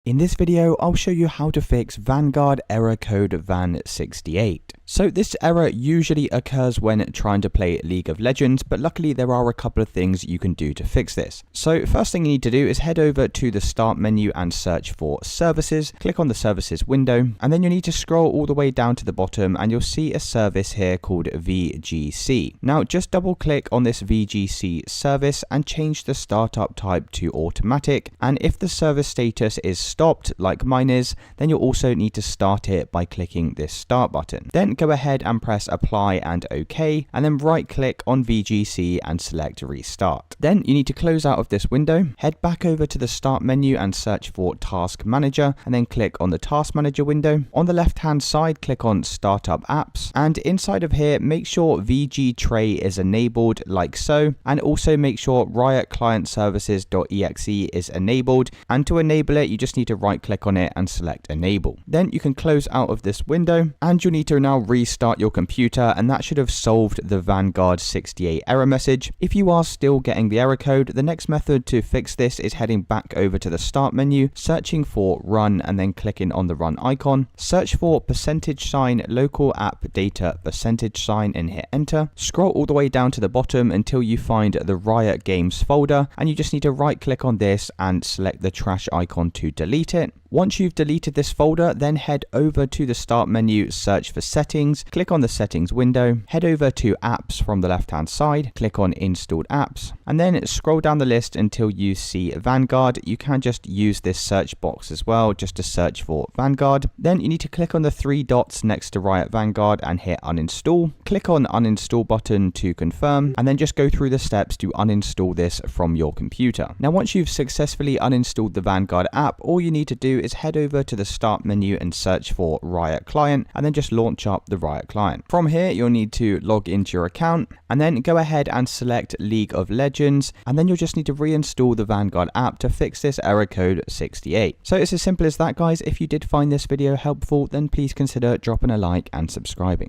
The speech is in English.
In this video, I'll show you how to fix Vanguard error code VAN68. So this error usually occurs when trying to play League of Legends, but luckily there are a couple of things you can do to fix this. So first thing you need to do is head over to the start menu and search for services. Click on the services window, and then you need to scroll all the way down to the bottom and you'll see a service here called VGC. Now just double click on this VGC service and change the startup type to automatic. And if the service status is stopped like mine is, then you'll also need to start it by clicking this start button. Then go ahead and press apply and OK, and then right click on VGC and select restart. Then you need to close out of this window, head back over to the start menu and search for task manager, and then click on the task manager window. On the left hand side, click on startup apps, and inside of here make sure VG tray is enabled like so, and also make sure Riot client services.exe is enabled. And to enable it, you just need to right click on it and select enable. Then you can close out of this window, and you'll need to now restart your computer, and that should have solved the Vanguard 68 error message. If you are still getting the error code, the next method to fix this is heading back over to the start menu, searching for run, and then clicking on the run icon. Search for %sign local app data %sign and hit enter. Scroll all the way down to the bottom until you find the Riot games folder, and you just need to right click on this and select the trash icon to delete it. Once you've deleted this folder, then head over to the start menu, search for settings, click on the settings window, head over to apps from the left hand side, click on installed apps, and then scroll down the list until you see Vanguard. You can just use this search box as well just to search for Vanguard. Then you need to click on the three dots next to Riot Vanguard and hit uninstall. Click on uninstall button to confirm, and then just go through the steps to uninstall this from your computer. Now once you've successfully uninstalled the Vanguard app, all you need to do is head over to the start menu and search for Riot client, and then just launch up the Riot client. From here you'll need to log into your account, and then go ahead and select League of Legends, and then you'll just need to reinstall the Vanguard app to fix this error code 68. So it's as simple as that, guys. If you did find this video helpful, then please consider dropping a like and subscribing.